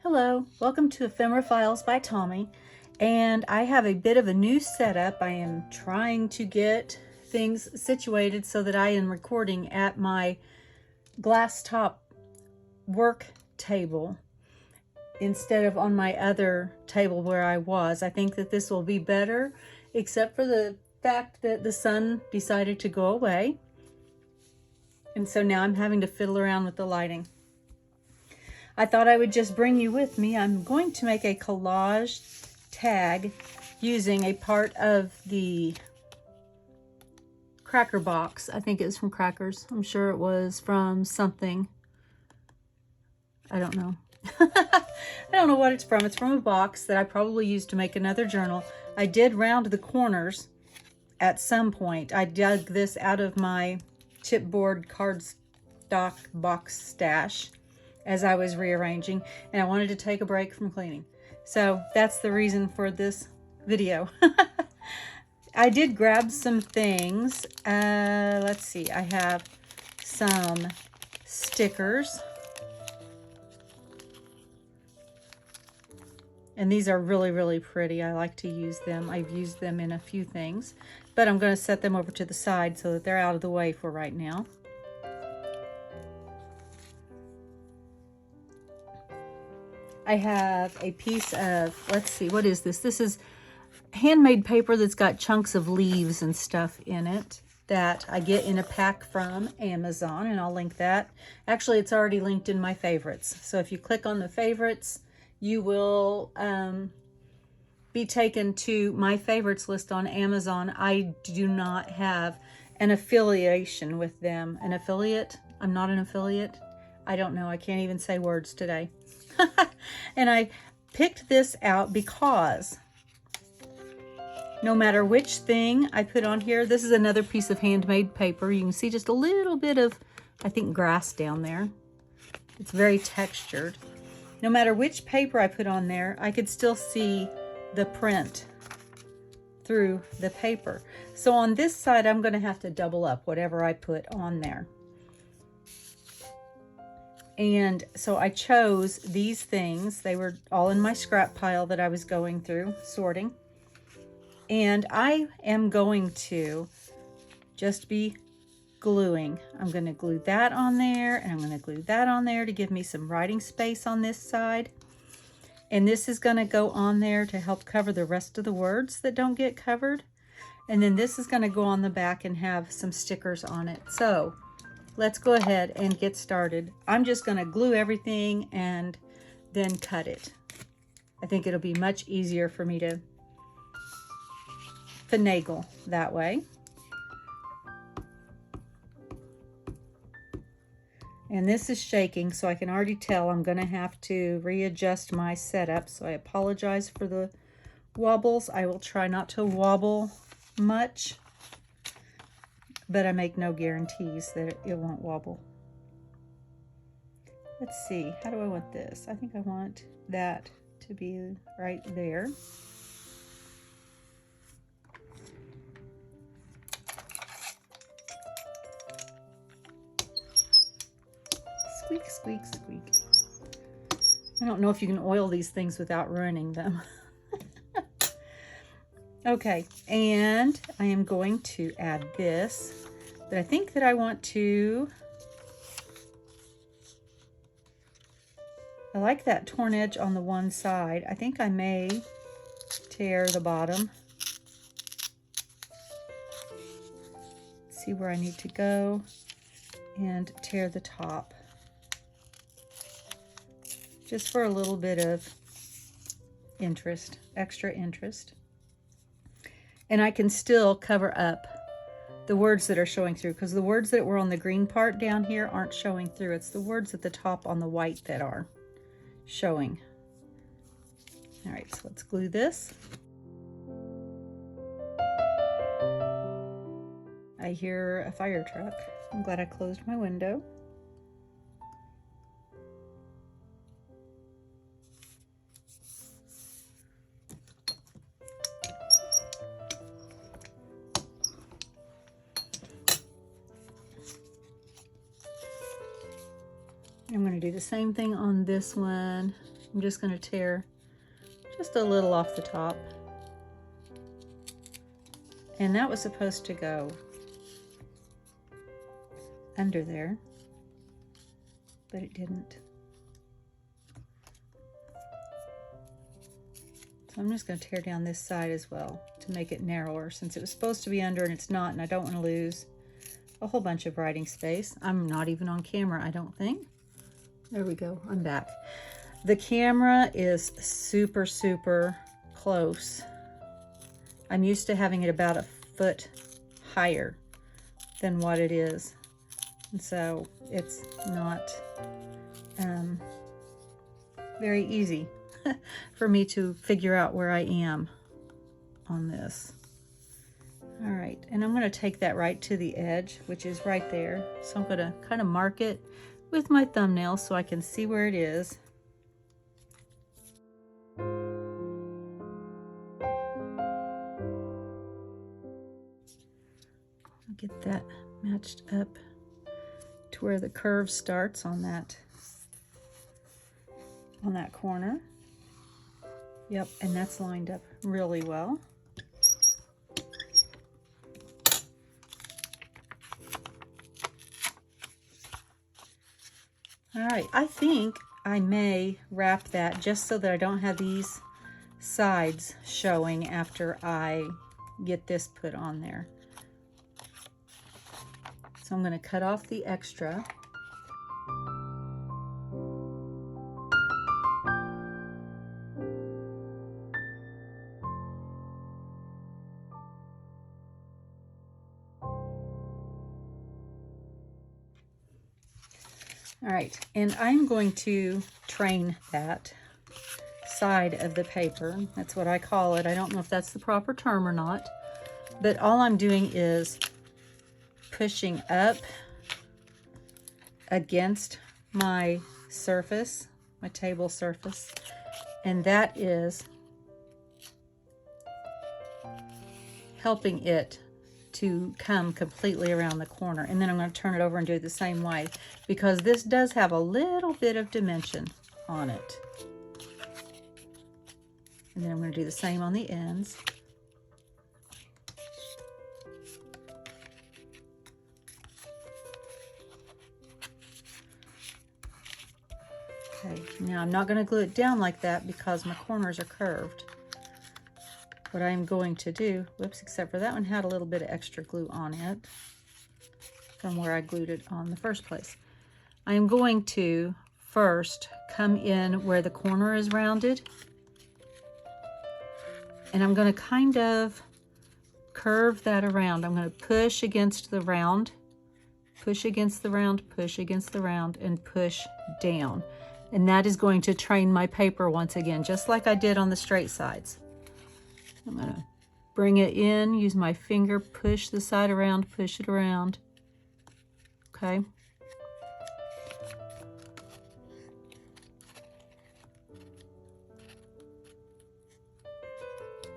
Hello, welcome to Ephemera Files by Tommy, and I have a bit of a new setup. I am trying to get things situated so that I am recording at my glass top work table instead of on my other table where I was. I think that this will be better, except for the fact that the sun decided to go away, and so now I'm having to fiddle around with the lighting. I thought I would just bring you with me. I'm going to make a collage tag using a part of the Cracker box. I think it's from Crackers. I'm sure it was from something. I don't know. I don't know what it's from. It's from a box that I probably used to make another journal. I did round the corners at some point. I dug this out of my chipboard cardstock box stash as I was rearranging, and I wanted to take a break from cleaning. So that's the reason for this video. I did grab some things. Let's see, I have some stickers. And these are really, really pretty. I like to use them. I've used them in a few things, but I'm going to set them over to the side so that they're out of the way for right now. I have a piece of, let's see, what is this? This is handmade paper that's got chunks of leaves and stuff in it that I get in a pack from Amazon, and I'll link that. Actually, it's already linked in my favorites. So if you click on the favorites, you will be taken to my favorites list on Amazon. I do not have an affiliation with them. An affiliate? I'm not an affiliate. I don't know. I can't even say words today. And I picked this out because no matter which thing I put on here, this is another piece of handmade paper. You can see just a little bit of, I think, grass down there. It's very textured. No matter which paper I put on there, I could still see the print through the paper. So on this side, I'm going to have to double up whatever I put on there. And so I chose these things. They were all in my scrap pile that I was going through, sorting. And I am going to just be gluing. I'm going to glue that on there, and I'm going to glue that on there to give me some writing space on this side. And this is going to go on there to help cover the rest of the words that don't get covered. And then this is going to go on the back and have some stickers on it. So let's go ahead and get started. I'm just going to glue everything and then cut it. I think it'll be much easier for me to finagle that way. And this is shaking, so I can already tell I'm going to have to readjust my setup. So I apologize for the wobbles. I will try not to wobble much, but I make no guarantees that it won't wobble. Let's see, how do I want this? I think I want that to be right there. Squeak, squeak, squeak. I don't know if you can oil these things without ruining them. Okay, and I am going to add this, but I think that I want to, I like that torn edge on the one side. I think I may tear the bottom. See where I need to go and tear the top. Just for a little bit of interest, extra interest. And I can still cover up the words that are showing through, because the words that were on the green part down here aren't showing through. It's the words at the top on the white that are showing. All right, so let's glue this. I hear a fire truck. I'm glad I closed my window. I'm going to do the same thing on this one. I'm just going to tear just a little off the top. And that was supposed to go under there, but it didn't. So I'm just going to tear down this side as well to make it narrower, since it was supposed to be under and it's not, and I don't want to lose a whole bunch of writing space. I'm not even on camera, I don't think. There we go, I'm back. The camera is super, super close. I'm used to having it about a foot higher than what it is. And so it's not very easy for me to figure out where I am on this. All right, and I'm gonna take that right to the edge, which is right there. So I'm gonna kind of mark it with my thumbnail so I can see where it is. I'll get that matched up to where the curve starts on that corner. Yep, and that's lined up really well. All right, I think I may wrap that just so that I don't have these sides showing after I get this put on there. So I'm going to cut off the extra. All right, and I'm going to train that side of the paper. That's what I call it. I don't know if that's the proper term or not, but all I'm doing is pushing up against my surface, my table surface, and that is helping it to come completely around the corner. And then I'm going to turn it over and do it the same way, because this does have a little bit of dimension on it. And then I'm going to do the same on the ends. Okay, now I'm not going to glue it down like that because my corners are curved. What I'm going to do, whoops, except for that one had a little bit of extra glue on it from where I glued it on the first place. I am going to first come in where the corner is rounded, and I'm going to kind of curve that around. I'm going to push against the round, push against the round, push against the round, and push down. And that is going to train my paper once again, just like I did on the straight sides. I'm going to bring it in, use my finger, push the side around, push it around. Okay.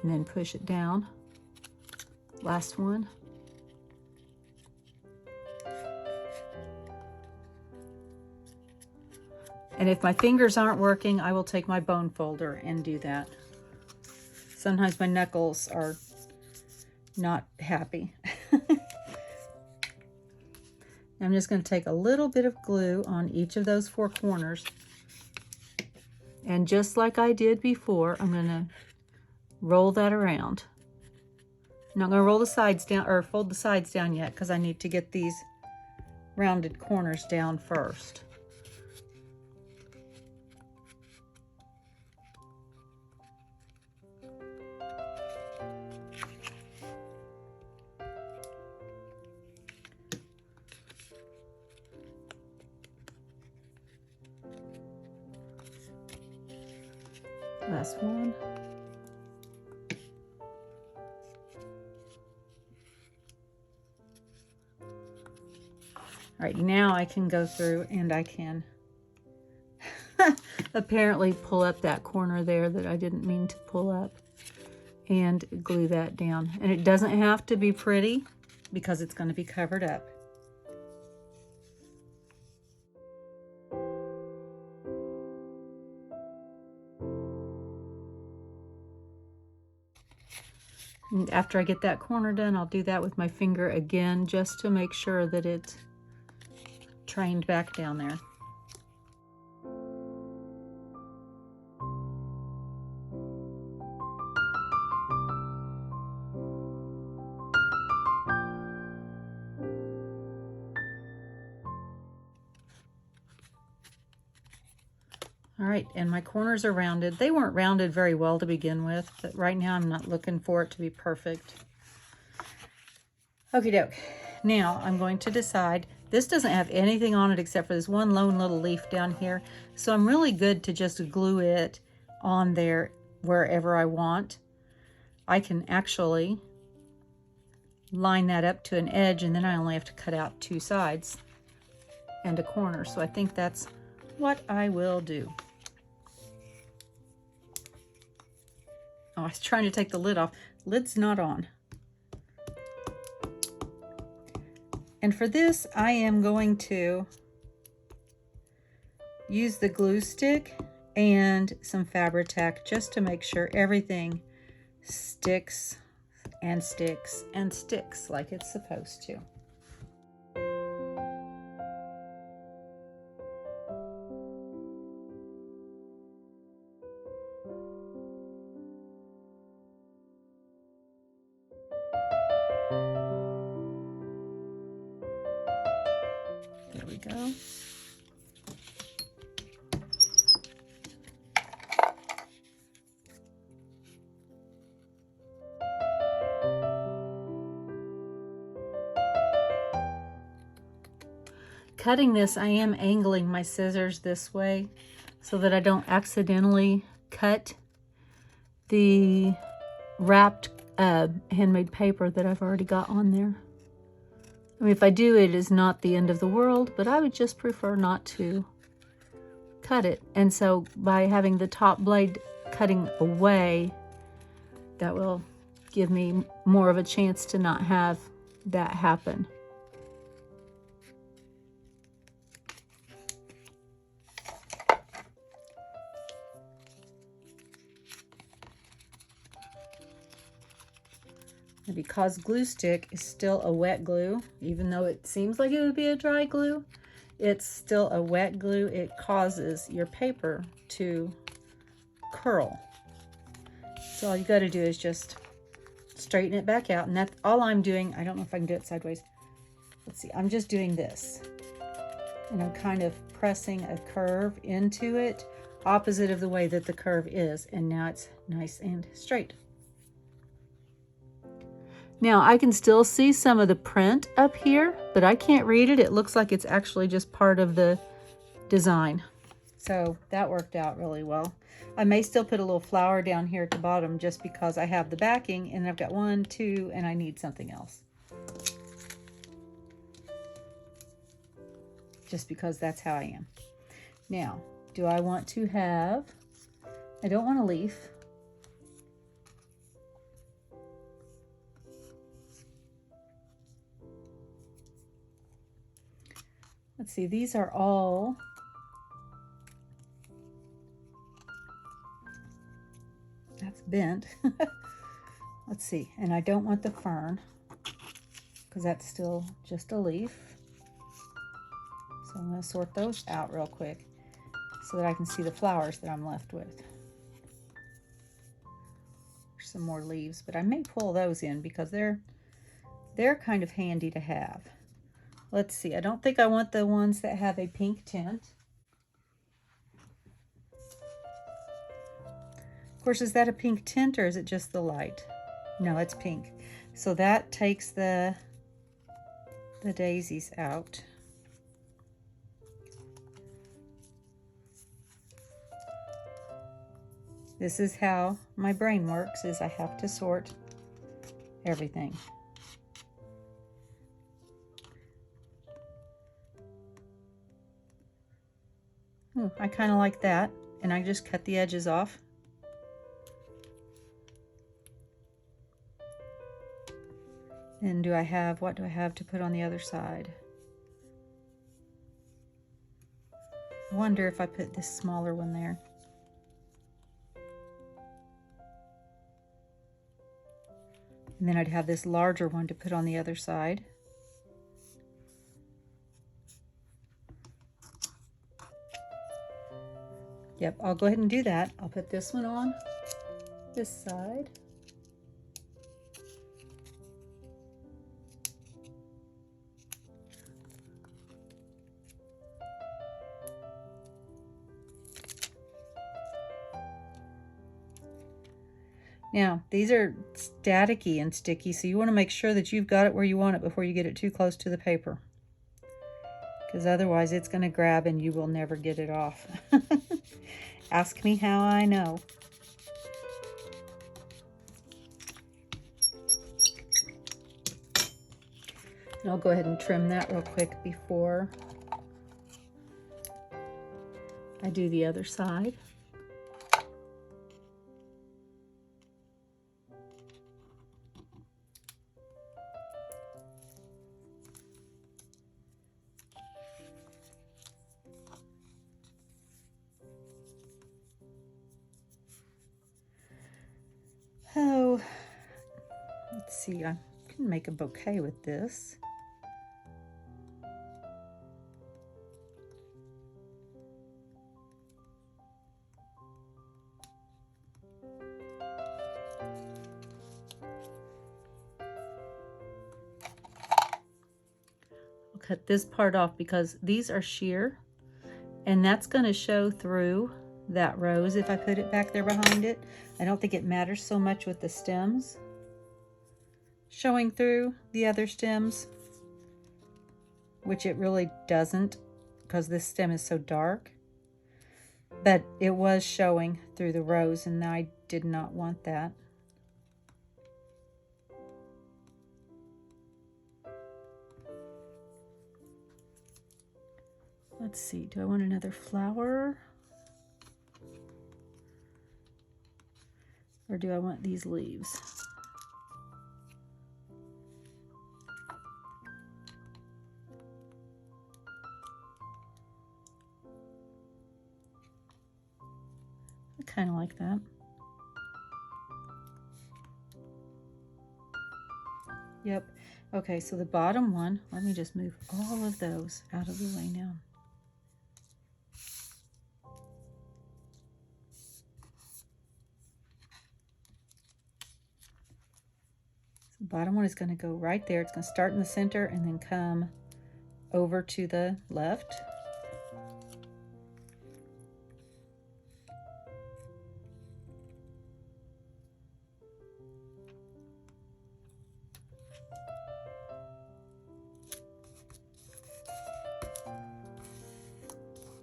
And then push it down. Last one. And if my fingers aren't working, I will take my bone folder and do that. Sometimes my knuckles are not happy. I'm just going to take a little bit of glue on each of those four corners. And just like I did before, I'm going to roll that around. I'm not going to roll the sides down or fold the sides down yet, because I need to get these rounded corners down first. Last one. All right, now I can go through and I can apparently pull up that corner there that I didn't mean to pull up and glue that down. And it doesn't have to be pretty because it's going to be covered up. And after I get that corner done, I'll do that with my finger again, just to make sure that it's trained back down there. All right, and my corners are rounded. They weren't rounded very well to begin with, but right now I'm not looking for it to be perfect. Okie doke. Now I'm going to decide, this doesn't have anything on it except for this one lone little leaf down here. So I'm really good to just glue it on there wherever I want. I can actually line that up to an edge, and then I only have to cut out 2 sides and a corner. So I think that's what I will do. Oh, I was trying to take the lid off. Lid's not on. And for this, I am going to use the glue stick and some Fabri-Tac just to make sure everything sticks and sticks and sticks like it's supposed to. There we go. Cutting this, I am angling my scissors this way so that I don't accidentally cut the wrapped handmade paper that I've already got on there. I mean, if I do, it is not the end of the world, but I would just prefer not to cut it. And so by having the top blade cutting away, that will give me more of a chance to not have that happen. And because glue stick is still a wet glue, even though it seems like it would be a dry glue, it's still a wet glue. It causes your paper to curl. So all you got to do is just straighten it back out. And that's all I'm doing. I don't know if I can do it sideways. Let's see. I'm just doing this. And I'm kind of pressing a curve into it, opposite of the way that the curve is. And now it's nice and straight. Now I can still see some of the print up here, but I can't read it. It looks like it's actually just part of the design. So that worked out really well. I may still put a little flower down here at the bottom just because I have the backing, and I've got 1, 2, and I need something else. Just because that's how I am. Now, do I want to have, I don't want a leaf. Let's see, these are all that's bent. Let's see, and I don't want the fern because that's still just a leaf. So I'm going to sort those out real quick so that I can see the flowers that I'm left with. There's some more leaves, but I may pull those in because they're kind of handy to have. Let's see, I don't think I want the ones that have a pink tint. Of course, is that a pink tint or is it just the light? No, it's pink. So that takes the daisies out. This is how my brain works, is I have to sort everything. Ooh, I kind of like that, and I just cut the edges off. And what do I have to put on the other side? I wonder if I put this smaller one there. And then I'd have this larger one to put on the other side. Yep, I'll go ahead and do that. I'll put this one on this side. Now, these are staticky and sticky, so you want to make sure that you've got it where you want it before you get it too close to the paper. Because otherwise it's going to grab and you will never get it off. Ask me how I know. And I'll go ahead and trim that real quick before I do the other side. Oh, let's see, I can make a bouquet with this. I'll cut this part off because these are sheer, and that's going to show through that rose if I put it back there behind it. I don't think it matters so much with the stems showing through the other stems, which it really doesn't because this stem is so dark, but it was showing through the rose and I did not want that. Let's see, do I want another flower? Or do I want these leaves? I kind of like that. Yep. Okay, so the bottom one, let me just move all of those out of the way now. The bottom one is going to go right there. It's going to start in the center and then come over to the left.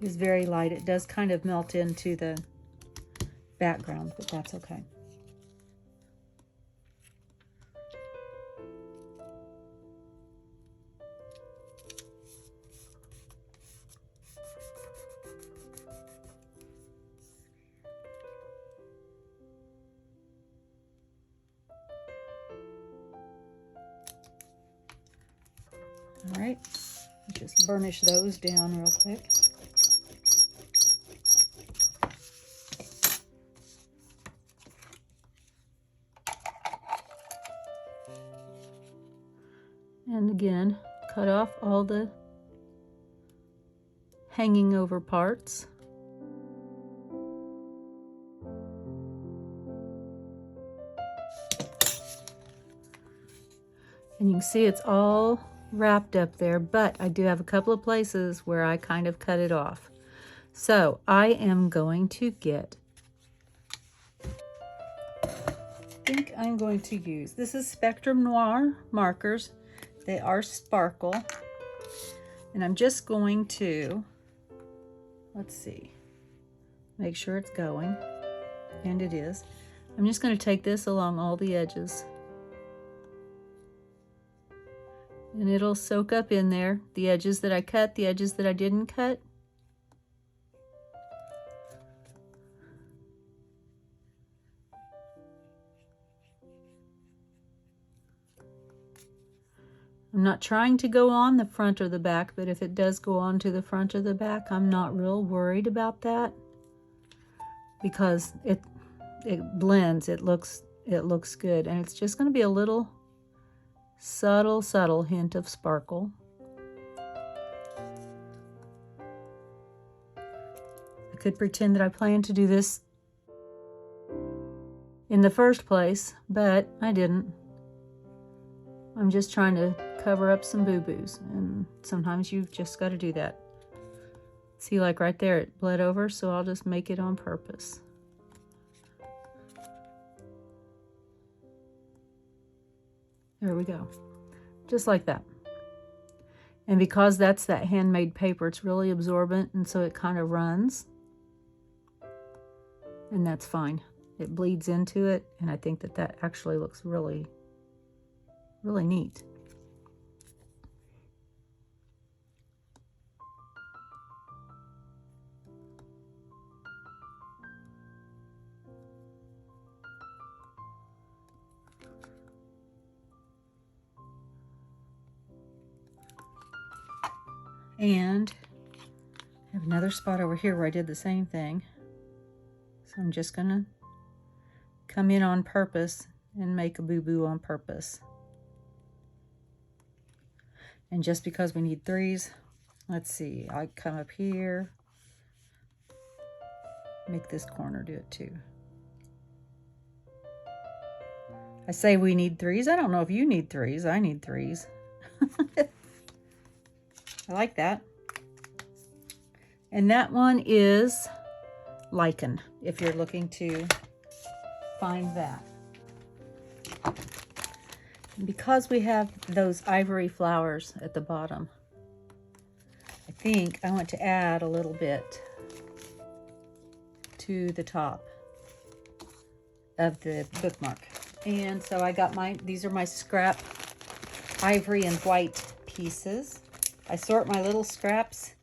It's very light. It does kind of melt into the background, but that's okay. All right, just burnish those down real quick. And again, cut off all the hanging over parts. And you can see it's all wrapped up there, but I do have a couple of places where I kind of cut it off. So I am going to get, I think I'm going to use, this is Spectrum Noir markers. They are sparkle. And I'm just going to, let's see, make sure it's going. And it is. I'm just going to take this along all the edges. And it'll soak up in there, the edges that I cut, the edges that I didn't cut. I'm not trying to go on the front or the back, but if it does go on to the front or the back, I'm not real worried about that because it blends. It looks it looks good. And it's just going to be a little subtle hint of sparkle. I could pretend that I plan to do this in the first place, but I didn't. I'm just trying to cover up some boo-boos, and sometimes you've just got to do that. See, like right there, it bled over, so I'll just make it on purpose. There we go. Just like that. And because that's that handmade paper, it's really absorbent, and so it kind of runs. And that's fine. It bleeds into it, and I think that that actually looks really, really neat. And I have another spot over here where I did the same thing. So I'm just gonna come in on purpose and make a boo-boo on purpose. And just because we need threes, let's see, I come up here, make this corner do it too. I say we need threes. I don't know if you need threes. I need threes. I like that. And that one is lichen, if you're looking to find that. And because we have those ivory flowers at the bottom, I think I want to add a little bit to the top of the bookmark. And so I got these are my scrap ivory and white pieces. I sort my little scraps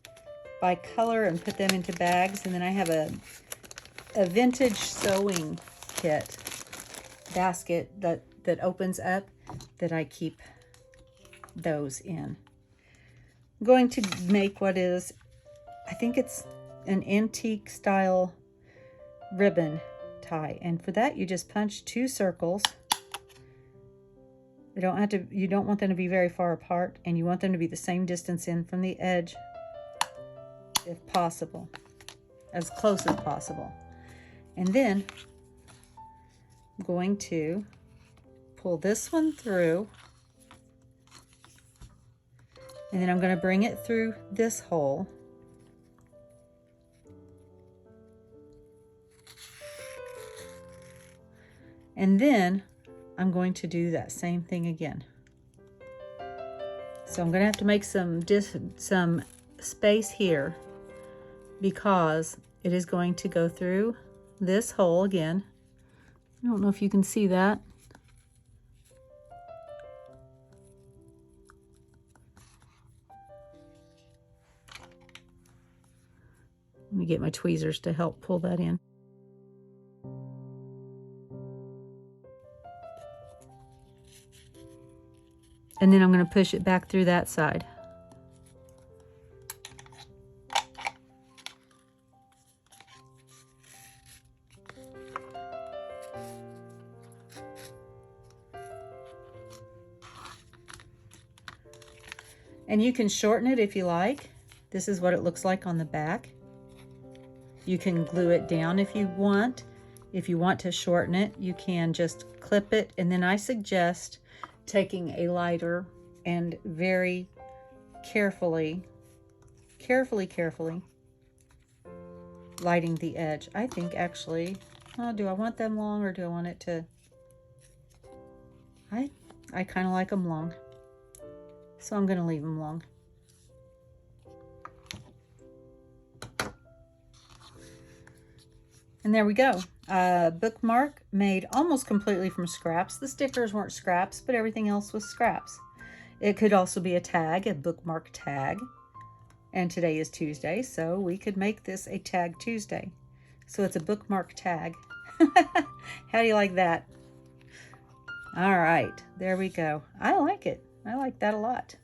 by color and put them into bags, and then I have a vintage sewing kit basket that opens up that I keep those in. I'm going to make what is, I think it's an antique style ribbon tie, and for that you just punch 2 circles. You don't want them to be very far apart, and you want them to be the same distance in from the edge if possible, as close as possible. And then I'm going to pull this one through, and then I'm going to bring it through this hole. And then I'm going to do that same thing again. So I'm going to have to make some space here because it is going to go through this hole again. I don't know if you can see that. Let me get my tweezers to help pull that in. And then I'm going to push it back through that side. And you can shorten it if you like. This is what it looks like on the back. You can glue it down if you want. If you want to shorten it, you can just clip it. And then I suggest taking a lighter and very carefully lighting the edge. I think actually, do I want them long, or do I want it to, I kind of like them long, so I'm going to leave them long. And there we go. Bookmark made almost completely from scraps. The stickers weren't scraps, but everything else was scraps. It could also be a tag, a bookmark tag. And today is Tuesday, so we could make this a Tag Tuesday. So it's a bookmark tag. How do you like that? All right, there we go. I like it. I like that a lot.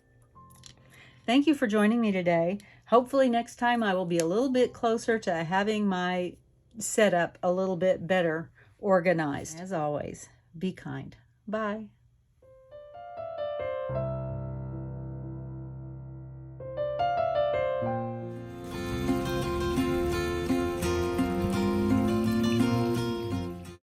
Thank you for joining me today. Hopefully next time I will be a little bit closer to having my setup a little bit better organized. As always, be kind. Bye.